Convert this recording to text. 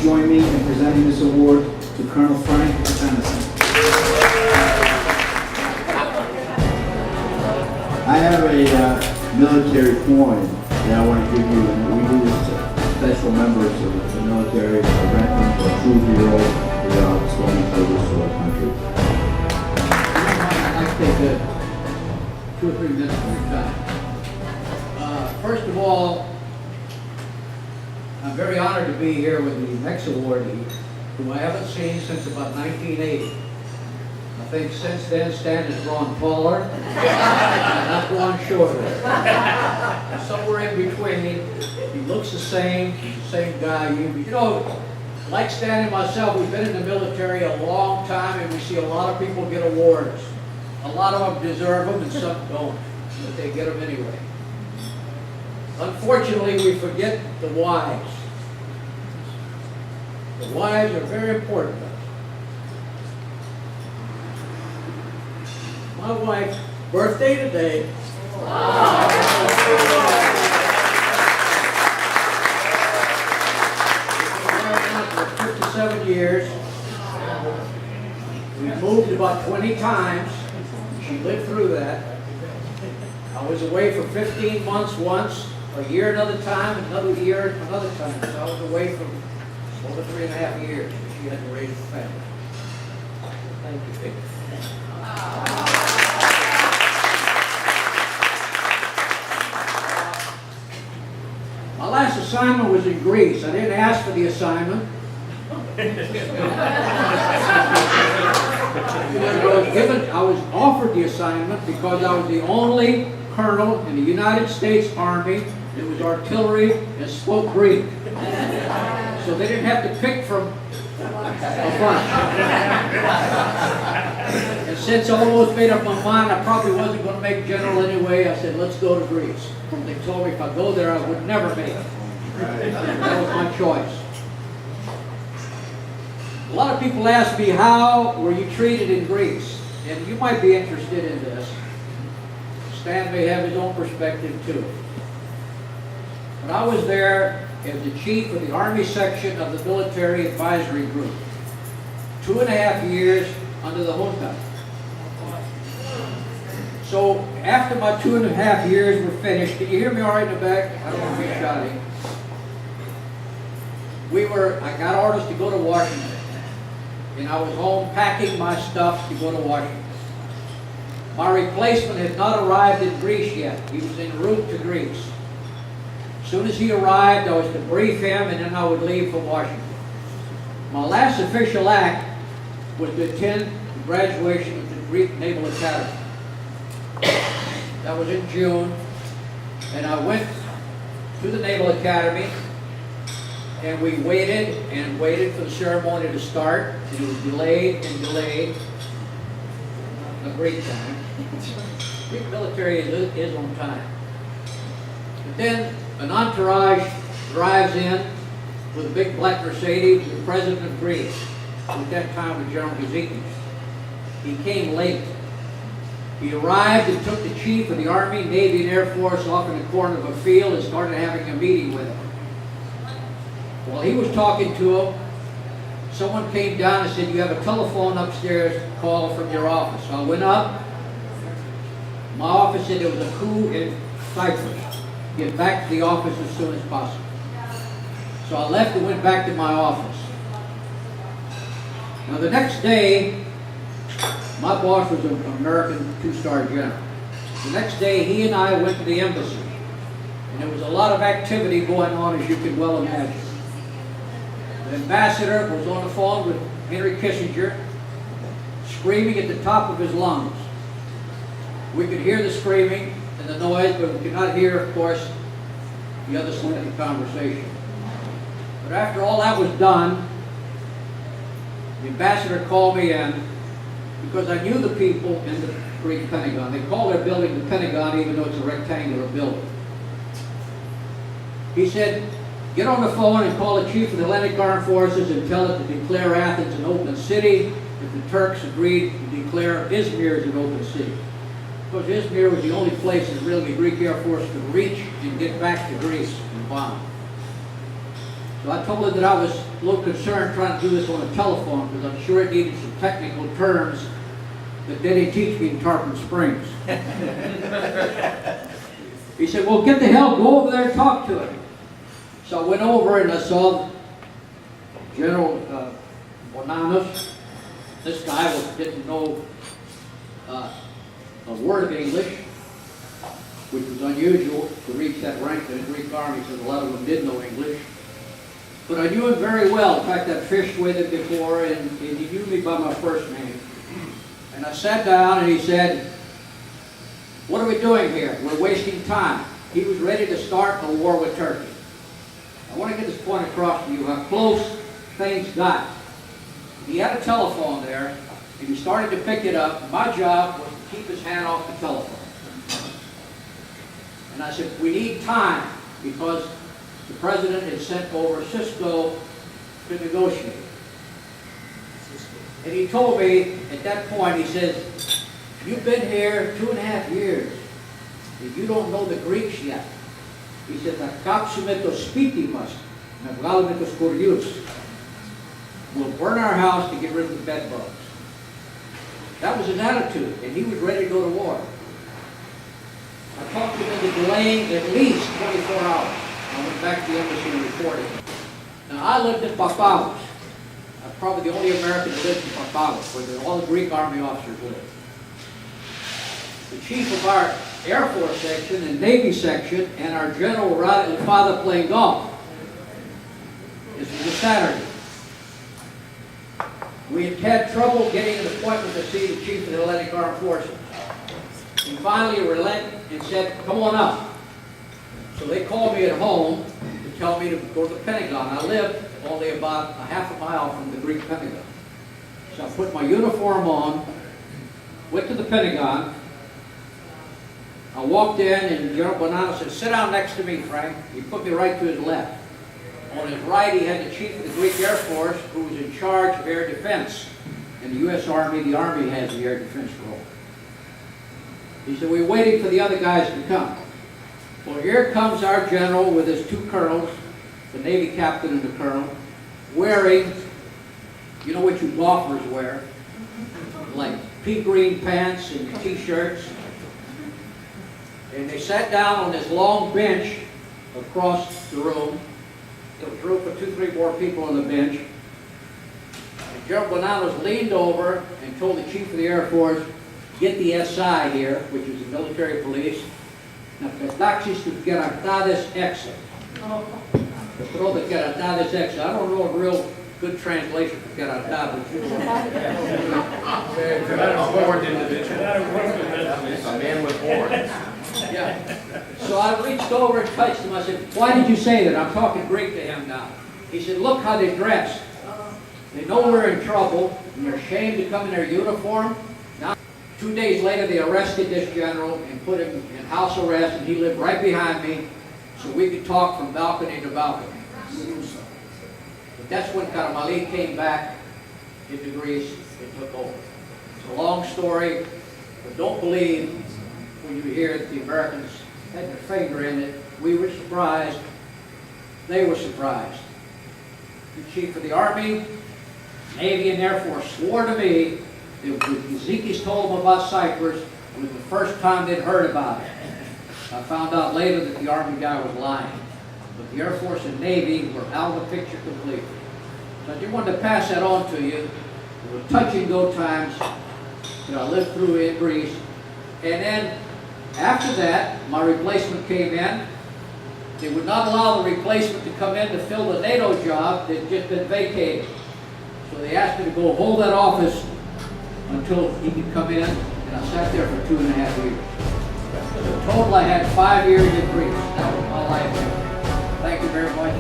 please join me in presenting this award to Colonel Frank Athanason. I have a military coin that I want to give you. We do this to special members of the military, veterans, or true heroes who are outstanding service to our country. I'd like to take 2 or 3 minutes of your time. First of all, I'm very honored to be here with the next awardee, whom I haven't seen since about 1980. I think since then Stan has grown taller, and not grown shorter. And somewhere in between, he looks the same, he's the same guy. You know, like Stan and myself, we've been in the military a long time, and we see a lot of people get awards. A lot of them deserve them, and some don't, but they get them anyway. Unfortunately, we forget the whys. The whys are very important to us. My wife's birthday today. Wow. For 57 years. We moved about 20 times. She lived through that. I was away for 15 months once, a year another time, another year another time. So I was away for over 3.5 years. She had to raise a family. Thank you, Vic. My last assignment was in Greece. I didn't ask for the assignment. I was offered the assignment because I was the only colonel in the United States Army that was artillery and spoke Greek. So they didn't have to pick from a bunch. And since I almost made up my mind I probably wasn't going to make general anyway, I said, let's go to Greece. They told me if I go there I would never make it. That was my choice. A lot of people ask me, how were you treated in Greece? And you might be interested in this. Stan may have his own perspective too. But I was there as the chief of the Army section of the Military Advisory Group. 2.5 years under the junta. So after my 2.5 years were finished, can you hear me all right in the back? I don't want to be shouting. I got orders to go to Washington. And I was home packing my stuff to go to Washington. My replacement had not arrived in Greece yet. He was en route to Greece. As soon as he arrived, I was to brief him, and then I would leave for Washington. My last official act was to attend the graduation of the Greek Naval Academy. That was in June, and I went to the Naval Academy, and we waited and waited for the ceremony to start, and it was delayed and delayed. A great time. Greek military is on time. But then an entourage drives in with a big black Mercedes, the president of Greece. At that time was General Bilirakis. He came late. He arrived and took the chief of the Army, Navy, and Air Force off in the corner of a field and started having a meeting with him. While he was talking to him, someone came down and said, you have a telephone upstairs call from your office. So I went up. My office said there was a coup in Cyprus. Get back to the office as soon as possible. So I left and went back to my office. Now the next day, my boss was an American 2-star general. The next day, he and I went to the embassy. And there was a lot of activity going on, as you can well imagine. The ambassador was on the phone with Henry Kissinger, screaming at the top of his lungs. We could hear the screaming and the noise, but we could not hear, of course, the other side of the conversation. But after all that was done, the ambassador called me in because I knew the people in the Greek Pentagon. They call their building the Pentagon even though it's a rectangular building. He said, get on the phone and call the Chief of the Atlantic Armed Forces and tell it to declare Athens an open city if the Turks agreed to declare Izmir as an open city. Because Izmir was the only place that really the Greek Air Force could reach and get back to Greece and bomb. So I told her that I was a little concerned trying to do this on a telephone because I'm sure it needed some technical terms that they didn't teach me in Tarpon Springs. He said, well, get the hell, go over there and talk to him. So I went over and I saw General Bonanos. This guy didn't know a word of English, which was unusual to reach that rank in the Greek army because a lot of them did know English. But I knew him very well. In fact, I'd fished with him before, and he knew me by my first name. And I sat down and he said, what are we doing here? We're wasting time. He was ready to start a war with Turkey. I want to get this point across to you, how close things got. He had a telephone there, and he started to pick it up. My job was to keep his hand off the telephone. And I said, we need time, because the president had sent over Cisco to negotiate. And he told me at that point, he says, you've been here 2.5 years, and you don't know the Greeks yet. He said, we'll burn our house to get rid of the bed bugs. That was his attitude, and he was ready to go to war. I talked to him into delaying at least 24 hours. I went back to the embassy and reported. Now, I lived in Papalos. I'm probably the only American who lived in Papalos, where all the Greek army officers lived. The chief of our Air Force section and Navy section and our general were out at Father playing golf. This was a Saturday. We had had trouble getting an appointment to see the chief of the Atlantic Armed Forces. He finally relented and said, come on up. So they called me at home to tell me to go to the Pentagon. I lived only about a half a mile from the Greek Pentagon. So I put my uniform on, went to the Pentagon. I walked in and General Bonanno said, sit down next to me, Frank. He put me right to his left. On his right, he had the chief of the Greek Air Force, who was in charge of air defense. In the U.S. Army, the Army has the air defense role. He said, we're waiting for the other guys to come. Well, here comes our general with his 2 colonels, the Navy captain and the colonel, wearing, you know what you golfers wear, like pea green pants and T-shirts. And they sat down on this long bench across the room. There was room for 2, 3 more people on the bench. And General Bonanos leaned over and told the chief of the Air Force, get the SI here, which is the military police. Now, Petaxis to Geratades Exa. Throw the Geratades Exa. I don't know a real good translation for Geratades, but you know. A man with horns. Yeah. So I reached over and touched him. I said, why did you say that? I'm talking Greek to him now. He said, look how they dress. They know we're in trouble, and they're ashamed to come in their uniform. Now, 2 days later, they arrested this general and put him in house arrest, and he lived right behind me, so we could talk from balcony to balcony. But that's when Karamali came back into Greece and took over. It's a long story, but don't believe when you hear that the Americans had their finger in it. We were surprised. They were surprised. The chief of the Army, Navy, and Air Force swore to me that when Zikis told them about Cyprus, it was the first time they'd heard about it. I found out later that the Army guy was lying. But the Air Force and Navy were out of the picture completely. So I just wanted to pass that on to you. There were touch and go times that I lived through in Greece. And then after that, my replacement came in. They would not allow the replacement to come in to fill the NATO job that had just been vacated. So they asked me to go hold that office until he could come in, and I sat there for 2.5 years. So in total, I had 5 years in Greece. That was my life. Thank you very much.